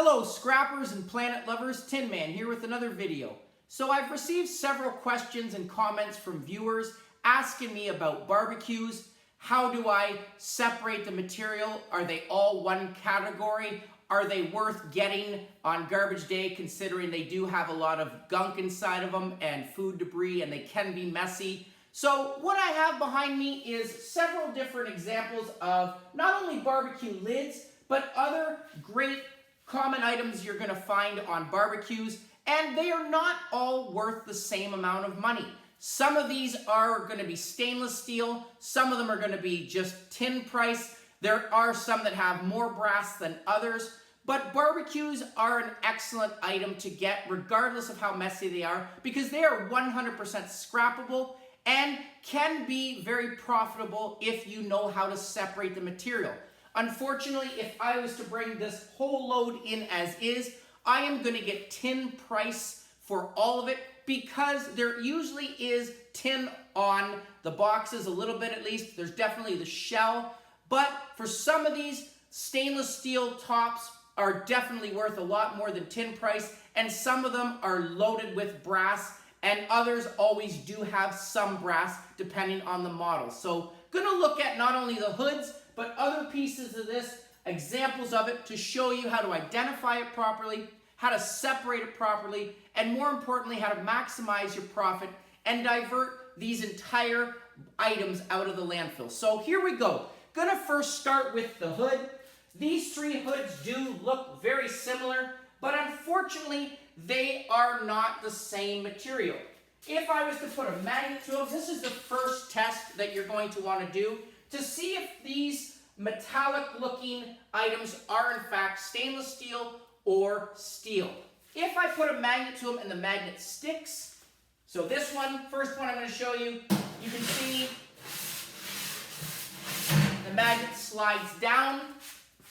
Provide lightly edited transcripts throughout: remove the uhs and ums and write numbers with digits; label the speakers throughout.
Speaker 1: Hello scrappers and planet lovers, Tin Man here with another video. So I've received several questions and comments from viewers asking me about barbecues. How do I separate the material? Are they all one category? Are they worth getting on garbage day considering they do have a lot of gunk inside of them and food debris and they can be messy? So what I have behind me is several different examples of not only barbecue lids, but other great common items you're going to find on barbecues, and they are not all worth the same amount of money. Some of these are going to be stainless steel, some of them are going to be just tin price. There are some that have more brass than others, but barbecues are an excellent item to get regardless of how messy they are, because they are 100% scrappable and can be very profitable if you know how to separate the material. Unfortunately, if I was to bring this whole load in as is, I am going to get tin price for all of it because there usually is tin on the boxes, a little bit at least. There's definitely the shell, but for some of these, stainless steel tops are definitely worth a lot more than tin price, and some of them are loaded with brass, and others always do have some brass depending on the model. So going to look at not only the hoods, but other pieces of this, examples of it to show you how to identify it properly, how to separate it properly, and more importantly, how to maximize your profit and divert these entire items out of the landfill. So here we go. Gonna first start with the hood. These three hoods do look very similar, but unfortunately, they are not the same material. If I was to put a magnet to them, this is the first test that you're going to want to do to see if these metallic looking items are in fact stainless steel or steel. If I put a magnet to them and the magnet sticks, so this one, first one I'm going to show you, you can see the magnet slides down.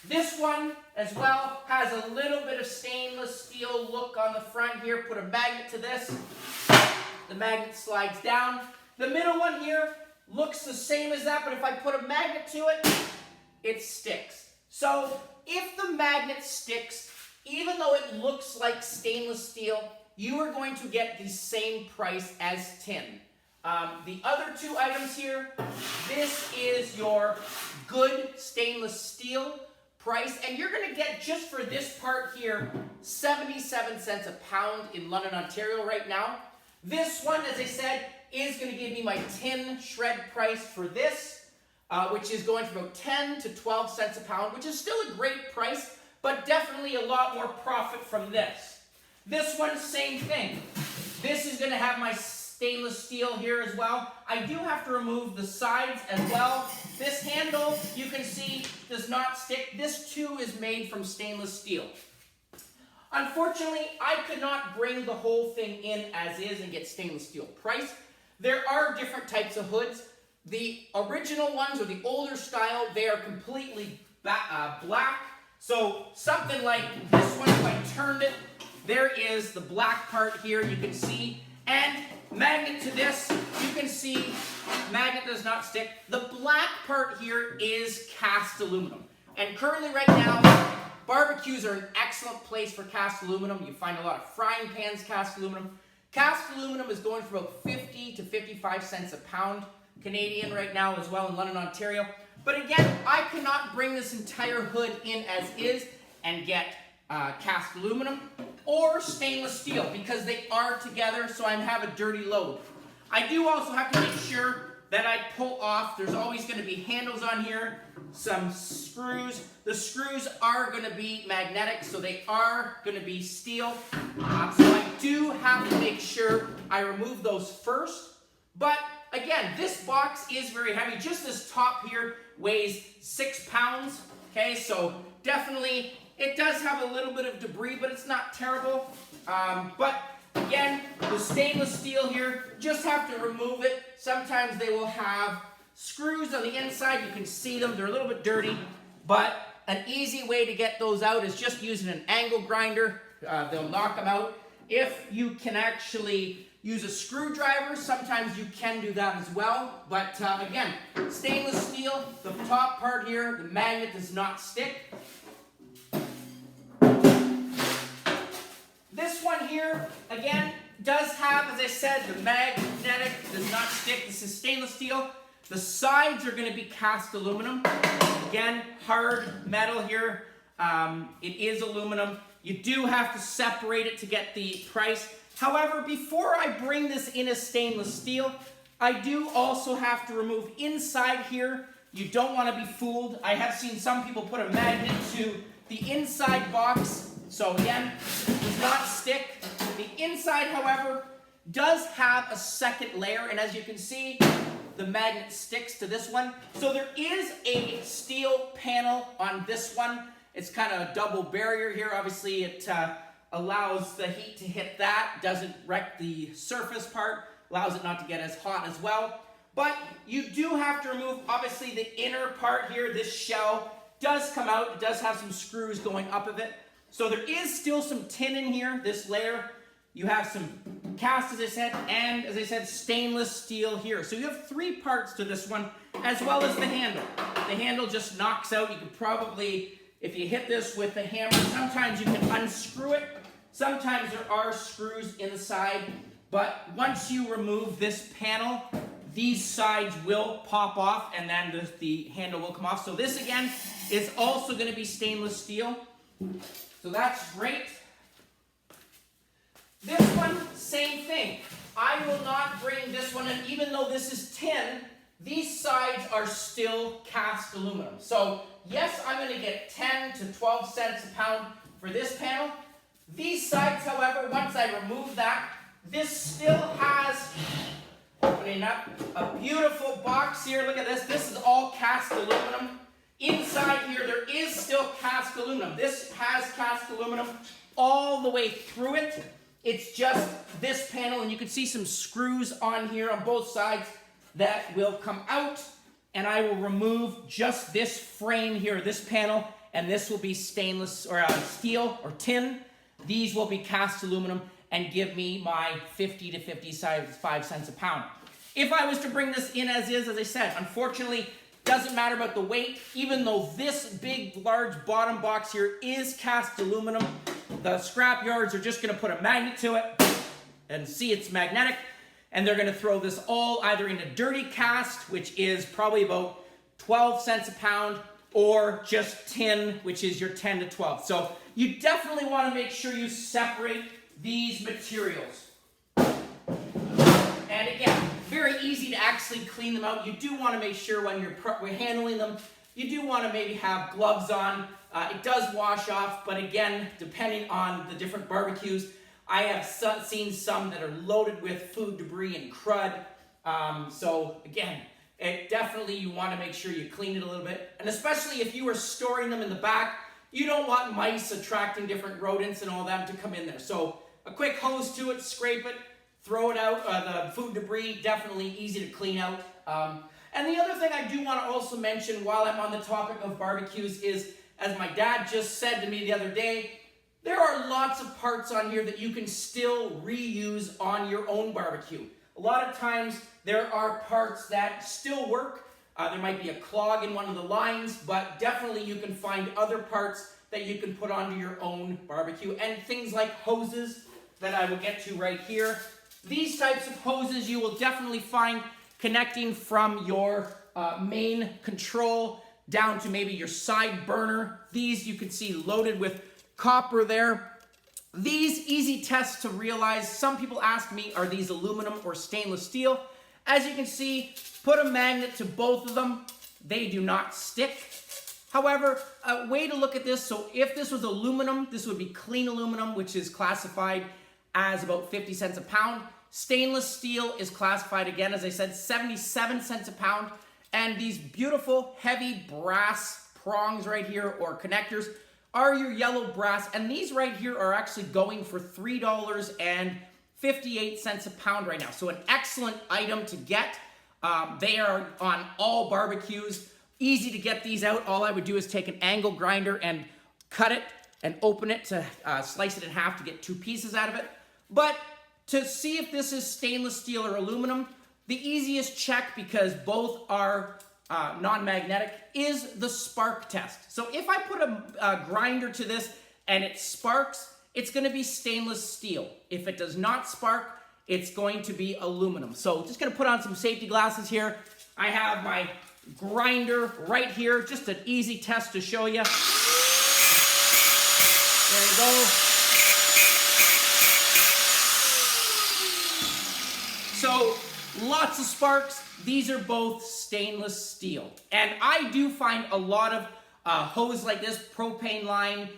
Speaker 1: This one as well has a little bit of stainless steel look on the front here. Put a magnet to this, the magnet slides down. The middle one here looks the same as that, but if I put a magnet to it, it sticks. So if the magnet sticks, even though it looks like stainless steel, you are going to get the same price as tin. The other two items here, this is your good stainless steel price, and you're going to get, just for this part here, 77 cents a pound in London, Ontario right now. This one, as I said, is going to give me my tin shred price for this, which is going from about 10 to 12 cents a pound, which is still a great price, but definitely a lot more profit from this. This one, same thing. This is going to have my stainless steel here as well. I do have to remove the sides as well. This handle, you can see, does not stick. This too is made from stainless steel. Unfortunately, I could not bring the whole thing in as is and get stainless steel price. There are different types of hoods. The original ones, or the older style, they are completely black. So something like this one, if I turned it, there is the black part here, you can see. And magnet to this, you can see, magnet does not stick. The black part here is cast aluminum. And currently right now, barbecues are an excellent place for cast aluminum. You find a lot of frying pans cast aluminum. Cast aluminum is going for about 50 to 55 cents a pound Canadian right now as well in London, Ontario. But again, I cannot bring this entire hood in as is and get cast aluminum or stainless steel because they are together, so I have a dirty load. I do also have to make sure that I pull off. There's always going to be handles on here, some screws. The screws are going to be magnetic, so they are going to be steel. So I do have to make sure I remove those first. But again, this box is very heavy. Just this top here weighs 6 pounds. Okay, so definitely it does have a little bit of debris, but it's not terrible. But again, the stainless steel here, just have to remove it. Sometimes they will have screws on the inside. You can see them. They're a little bit dirty, but an easy way to get those out is just using an angle grinder. They'll knock them out. If you can actually use a screwdriver, sometimes you can do that as well. But again, stainless steel, the top part here, the magnet does not stick. Again, does have, as I said, the magnetic, does not stick. This is stainless steel. The sides are going to be cast aluminum. Again, hard metal here. It is aluminum. You do have to separate it to get the price. However, before I bring this in as stainless steel, I do also have to remove inside here. You don't want to be fooled. I have seen some people put a magnet to the inside box. So again, does not stick. The inside, however, does have a second layer. And as you can see, the magnet sticks to this one. So there is a steel panel on this one. It's kind of a double barrier here. Obviously, it allows the heat to hit that. Doesn't wreck the surface part. Allows it not to get as hot as well. But you do have to remove, obviously, the inner part here. This shell does come out. It does have some screws going up of it. So there is still some tin in here, this layer. You have some cast, as I said, and, as I said, stainless steel here. So you have 3 parts to this one, as well as the handle. The handle just knocks out. You could probably, if you hit this with the hammer, sometimes you can unscrew it. Sometimes there are screws inside. But once you remove this panel, these sides will pop off, and then the handle will come off. So this, again, is also going to be stainless steel. So that's great. This one, same thing. I will not bring this one in, even though this is tin, these sides are still cast aluminum. So yes, I'm going to get 10 to 12 cents a pound for this panel. These sides, however, once I remove that, this still has, opening up, a beautiful box here. Look at this. This is all cast aluminum. Inside here, there is still cast aluminum. This has cast aluminum all the way through it. It's just this panel, and you can see some screws on here on both sides that will come out, and I will remove just this frame here, this panel, and this will be stainless or steel or tin. These will be cast aluminum and give me my 50 to 55 cents a pound. If I was to bring this in as is, as I said, unfortunately, doesn't matter about the weight, even though this big, large bottom box here is cast aluminum. The scrap yards are just going to put a magnet to it and see it's magnetic, and they're going to throw this all either into dirty cast, which is probably about 12 cents a pound, or just tin, which is your 10 to 12. So you definitely want to make sure you separate these materials. And again, very easy to actually clean them out. You do want to make sure when you're handling them, you do want to maybe have gloves on. It does wash off, but again, depending on the different barbecues, I have seen some that are loaded with food debris and crud. So again, definitely you want to make sure you clean it a little bit. And especially if you are storing them in the back, you don't want mice attracting different rodents and all them to come in there. So a quick hose to it, scrape it, throw it out. The food debris, definitely easy to clean out. And the other thing I do want to also mention while I'm on the topic of barbecues is, as my dad just said to me the other day, there are lots of parts on here that you can still reuse on your own barbecue. A lot of times there are parts that still work. There might be a clog in one of the lines, but definitely you can find other parts that you can put onto your own barbecue. And things like hoses that I will get to right here. These types of hoses you will definitely find connecting from your main control down to maybe your side burner. These you can see loaded with copper there. These easy tests to realize. Some people ask me, are these aluminum or stainless steel? As you can see, put a magnet to both of them. They do not stick. However, a way to look at this, so if this was aluminum, this would be clean aluminum, which is classified as about 50 cents a pound. Stainless steel is classified, again, as I said, 77 cents a pound. And these beautiful, heavy brass prongs right here, or connectors, are your yellow brass. And these right here are actually going for $3.58 a pound right now. So an excellent item to get. They are on all barbecues. Easy to get these out. All I would do is take an angle grinder and cut it and open it to slice it in half to get 2 pieces out of it. But to see if this is stainless steel or aluminum, the easiest check, because both are non-magnetic, is the spark test. So if I put a grinder to this and it sparks, it's going to be stainless steel. If it does not spark, it's going to be aluminum. So just going to put on some safety glasses here. I have my grinder right here, just an easy test to show you. There you go. So lots of sparks. These are both stainless steel. And I do find a lot of hose like this, propane line,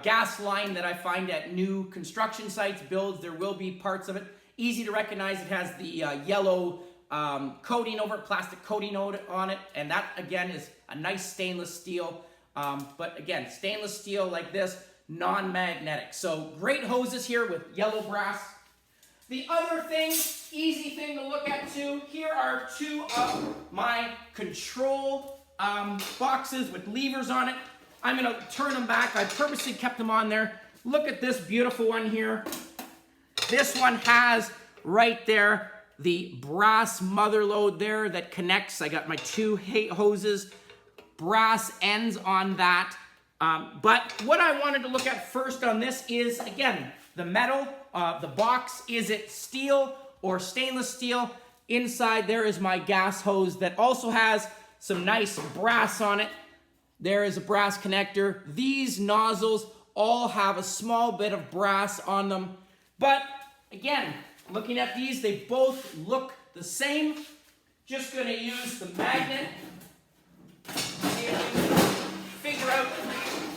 Speaker 1: gas line that I find at new construction sites, builds. There will be parts of it. Easy to recognize. It has the yellow coating over it, plastic coating on it. And that, again, is a nice stainless steel. But again, stainless steel like this, non-magnetic. So great hoses here with yellow brass. The other thing, easy thing to look at too, here are two of my control boxes with levers on it. I'm going to turn them back. I purposely kept them on there. Look at this beautiful one here. This one has right there the brass mother load there that connects. I got my two hoses, brass ends on that. But what I wanted to look at first on this is, again, the metal, the box. Is it steel or stainless steel? Inside there is my gas hose that also has some nice brass on it. There is a brass connector. These nozzles all have a small bit of brass on them. But again, looking at these, they both look the same. Just going to use the magnet to figure out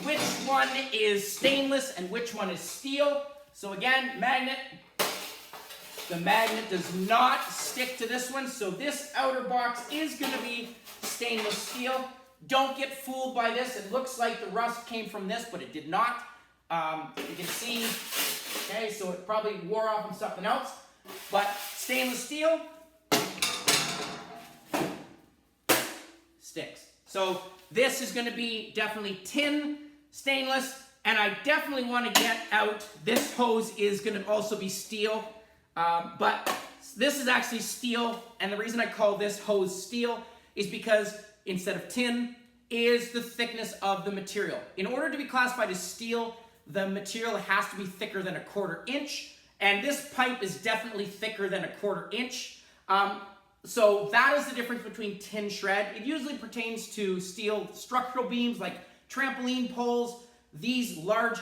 Speaker 1: which one is stainless and which one is steel. So again, magnet. The magnet does not stick to this one, so this outer box is going to be stainless steel. Don't get fooled by this. It looks like the rust came from this, but it did not. You can see, okay, so it probably wore off on something else. But stainless steel sticks. So this is going to be definitely tin stainless, and I definitely want to get out, this hose is going to also be steel, but this is actually steel, and the reason I call this hose steel is because instead of tin is the thickness of the material. In order to be classified as steel, the material has to be thicker than 1/4 inch, and this pipe is definitely thicker than 1/4 inch. So that is the difference between tin shred. It usually pertains to steel structural beams like trampoline poles, these large,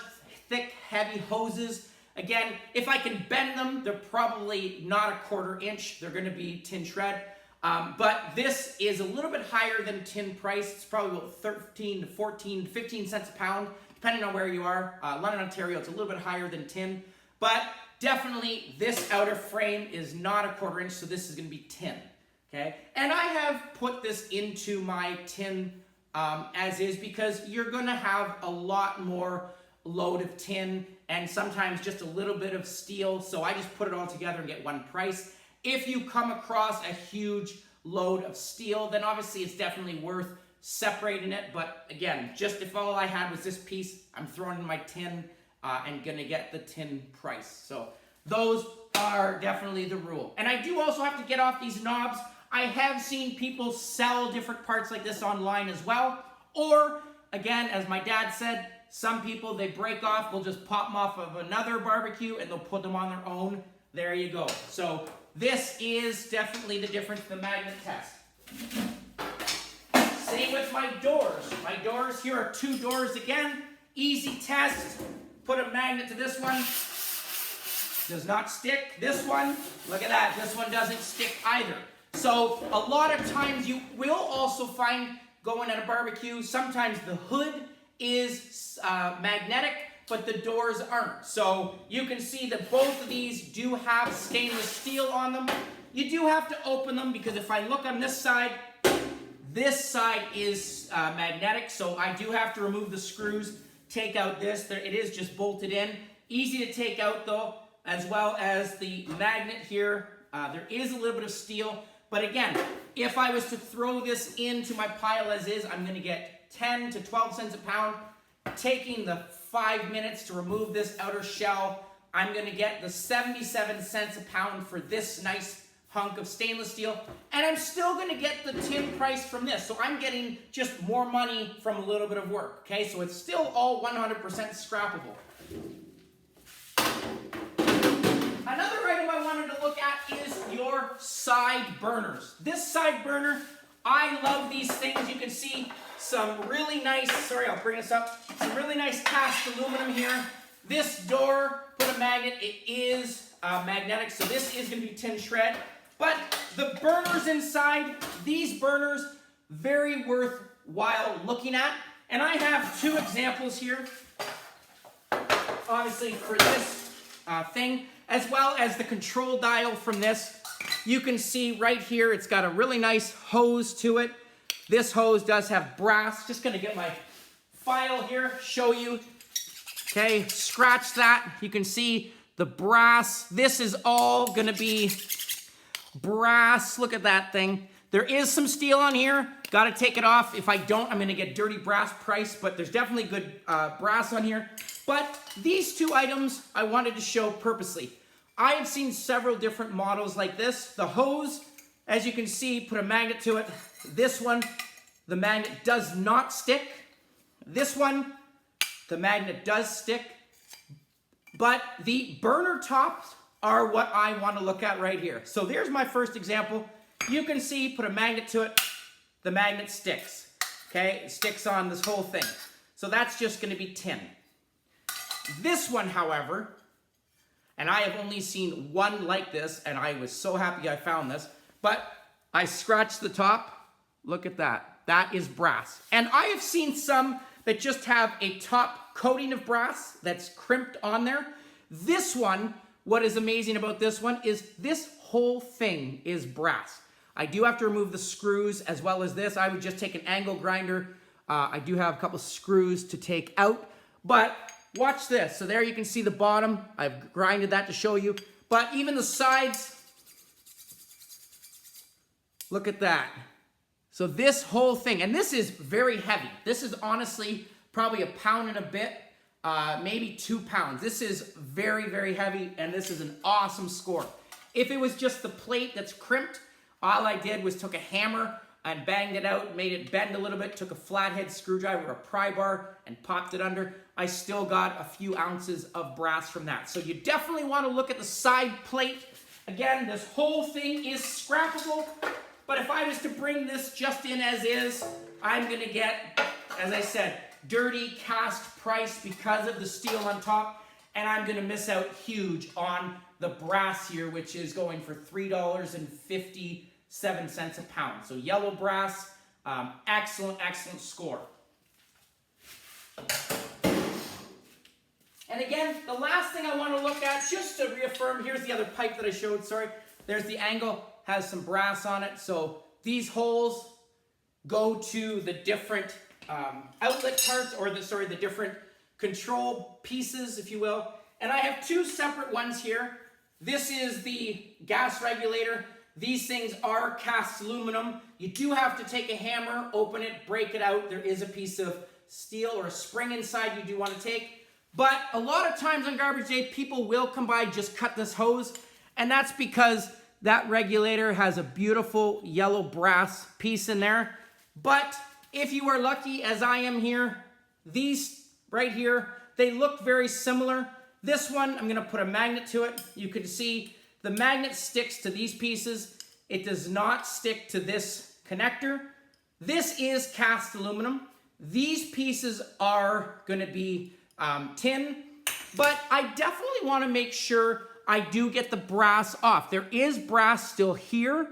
Speaker 1: thick, heavy hoses. Again, if I can bend them, they're probably not 1/4 inch. They're going to be tin shred. But this is a little bit higher than tin price. It's probably about 13 to 14, 15 cents a pound, depending on where you are. London, Ontario, it's a little bit higher than tin. But definitely this outer frame is not 1/4 inch, so this is going to be tin. Okay, and I have put this into my tin as is because you're going to have a lot more load of tin and sometimes just a little bit of steel, so I just put it all together and get one price. If you come across a huge load of steel, then obviously it's definitely worth separating it, but again, just if all I had was this piece, I'm throwing in my tin and gonna get the tin price. So those are definitely the rule. And I do also have to get off these knobs. I have seen people sell different parts like this online as well. Or, again, as my dad said, some people, they break off, they'll just pop them off of another barbecue and they'll put them on their own. There you go. So this is definitely the difference, the magnet test. Same with my doors. My doors, here are 2 doors again. Easy test. Put a magnet to this one. Does not stick. This one, look at that. This one doesn't stick either. So a lot of times you will also find going at a barbecue, sometimes the hood is magnetic, but the doors aren't. So you can see that both of these do have stainless steel on them. You do have to open them because if I look on this side is magnetic, so I do have to remove the screws, take out this. It is just bolted in. Easy to take out though, as well as the magnet here. There is a little bit of steel, but again, if I was to throw this into my pile as is, I'm going to get 10 to 12 cents a pound. Taking the 5 minutes to remove this outer shell, I'm going to get the 77 cents a pound for this nice hunk of stainless steel, and I'm still going to get the tin price from this, so I'm getting just more money from a little bit of work, okay? So it's still all 100% scrappable. side burners. This side burner, I love these things. You can see some really nice, sorry, I'll bring this up, some really nice cast aluminum here. This door, put a magnet, it is magnetic, so this is going to be tin shred. But the burners inside, these burners, very worthwhile looking at. And I have two examples here, obviously for this thing, as well as the control dial from this. You can see right here, it's got a really nice hose to it. This hose does have brass. Just gonna get my file here, show you. Okay, scratch that. You can see the brass. This is all gonna be brass. Look at that thing. There is some steel on here. Gotta take it off. If I don't, I'm gonna get dirty brass price, but there's definitely good brass on here. But these two items I wanted to show purposely. I have seen several different models like this. The hose, as you can see, put a magnet to it. This one, the magnet does not stick. This one, the magnet does stick. But the burner tops are what I want to look at right here. So there's my first example. You can see, put a magnet to it, the magnet sticks. Okay, it sticks on this whole thing. So that's just going to be tin. This one, however, and I have only seen one like this, and I was so happy I found this, but I scratched the top. Look at that. That is brass. And I have seen some that just have a top coating of brass that's crimped on there. This one, what is amazing about this one is this whole thing is brass. I do have to remove the screws as well as this. I would just take an angle grinder. I do have a couple screws to take out, but watch this. So there you can see the bottom. I've grinded that to show you. But even the sides, look at that. So this whole thing, and this is very heavy. This is honestly probably a pound and a bit, maybe 2 pounds. This is very, very heavy, and this is an awesome score. If it was just the plate that's crimped, all I did was took a hammer and banged it out, made it bend a little bit, took a flathead screwdriver or a pry bar and popped it under. I still got a few ounces of brass from that. So you definitely want to look at the side plate. Again, this whole thing is scrappable, but if I was to bring this just in as is, I'm going to get, as I said, dirty cast price because of the steel on top, and I'm going to miss out huge on the brass here, which is going for $3.57 a pound. So yellow brass, excellent, excellent score. And again, the last thing I want to look at, just to reaffirm, here's the other pipe that I showed, sorry. There's the angle, has some brass on it. So these holes go to the different outlet parts, or the different control pieces, if you will. And I have two separate ones here. This is the gas regulator. These things are cast aluminum. You do have to take a hammer, open it, break it out. There is a piece of steel or a spring inside you do want to take. But a lot of times on garbage day, people will come by, just cut this hose. And that's because that regulator has a beautiful yellow brass piece in there. But if you are lucky, as I am here, these right here, they look very similar. This one, I'm going to put a magnet to it. You can see the magnet sticks to these pieces. It does not stick to this connector. This is cast aluminum. These pieces are going to be tin, but I definitely want to make sure I do get the brass off. There is brass still here,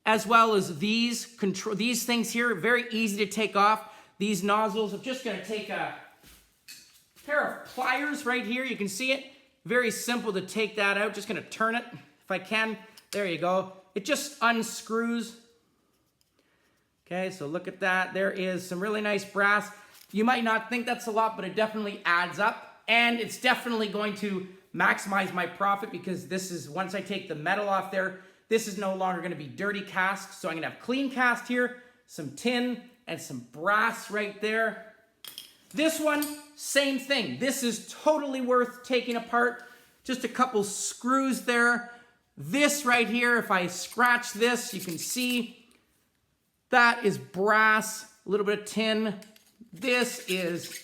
Speaker 1: as well as these things here. Very easy to take off. These nozzles, I'm just going to take a pair of pliers right here. You can see it. Very simple to take that out. Just going to turn it if I can. There you go. It just unscrews. Okay, so look at that. There is some really nice brass. You might not think that's a lot, but it definitely adds up. And it's definitely going to maximize my profit, because this is, once I take the metal off there, this is no longer going to be dirty cast. So I'm going to have clean cast here, some tin, and some brass right there. This one, same thing. This is totally worth taking apart. Just a couple screws there. This right here, if I scratch this, you can see that is brass, a little bit of tin. This is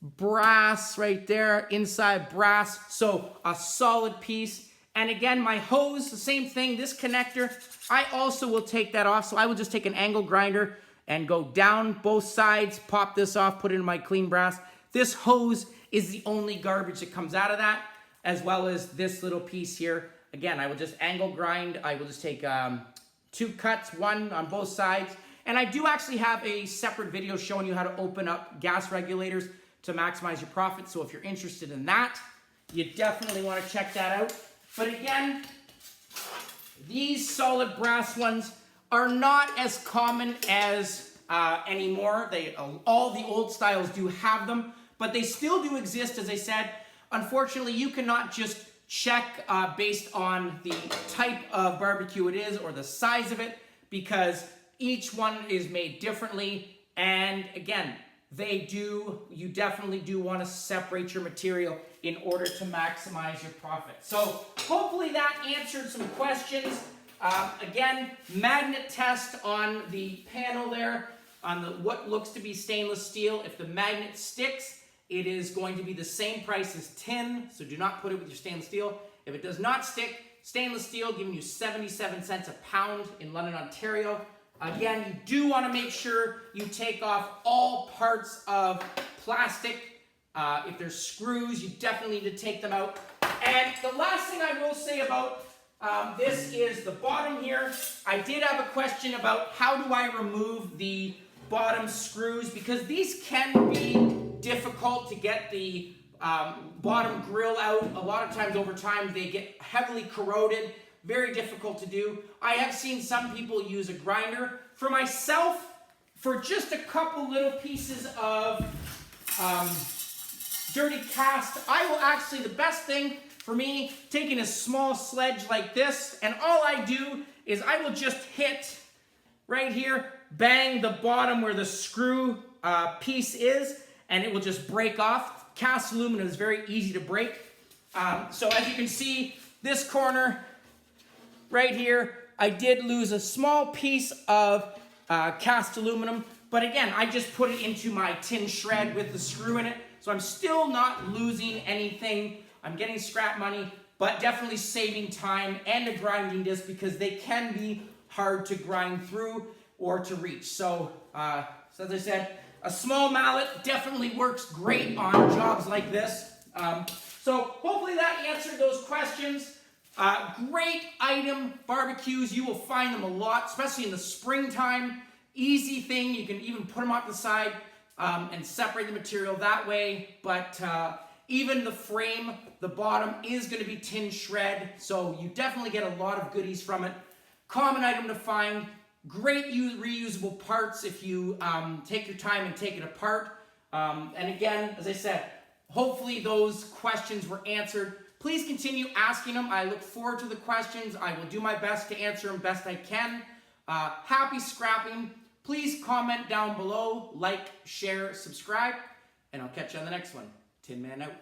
Speaker 1: brass right there, inside brass. So a solid piece. And again, my hose, the same thing, this connector, I also will take that off. So I will just take an angle grinder and go down both sides, pop this off, put it in my clean brass. This hose is the only garbage that comes out of that, as well as this little piece here. Again, I will just angle grind. I will just take 2 cuts, one on both sides. And I do actually have a separate video showing you how to open up gas regulators to maximize your profit. So if you're interested in that, you definitely want to check that out. But again, these solid brass ones are not as common as anymore. All the old styles do have them, but they still do exist, as I said. Unfortunately, you cannot just check based on the type of barbecue it is or the size of it, because each one is made differently. And again, you definitely do want to separate your material in order to maximize your profit. So hopefully that answered some questions. Again, magnet test on the panel there, on what looks to be stainless steel. If the magnet sticks, it is going to be the same price as tin, so do not put it with your stainless steel. If it does not stick, stainless steel giving you 77 cents a pound in London, Ontario. Again, you do want to make sure you take off all parts of plastic. If there's screws, you definitely need to take them out. And the last thing I will say about this is the bottom here. I did have a question about how do I remove the bottom screws, because these can be difficult to get the bottom grill out. A lot of times over time they get heavily corroded. Very difficult to do. I have seen some people use a grinder. For myself, for just a couple little pieces of dirty cast, I will actually, the best thing for me, taking a small sledge like this, and all I do is I will just hit right here, bang the bottom where the screw piece is, and it will just break off. Cast aluminum is very easy to break. So as you can see, this corner right here, I did lose a small piece of cast aluminum, but again, I just put it into my tin shred with the screw in it, so I'm still not losing anything. I'm getting scrap money, but definitely saving time and a grinding disc, because they can be hard to grind through or to reach. So, so as I said, a small mallet definitely works great on jobs like this. So hopefully that answered those questions. Great item, barbecues. You will find them a lot, especially in the springtime. Easy thing. You can even put them off the side and separate the material that way. But even the frame, the bottom is going to be tin shred, so you definitely get a lot of goodies from it. Common item to find. Great reusable parts if you take your time and take it apart. And again, as I said, hopefully those questions were answered. Please continue asking them. I look forward to the questions. I will do my best to answer them best I can. Happy scrapping. Please comment down below, like, share, subscribe, and I'll catch you on the next one. Tin Man out.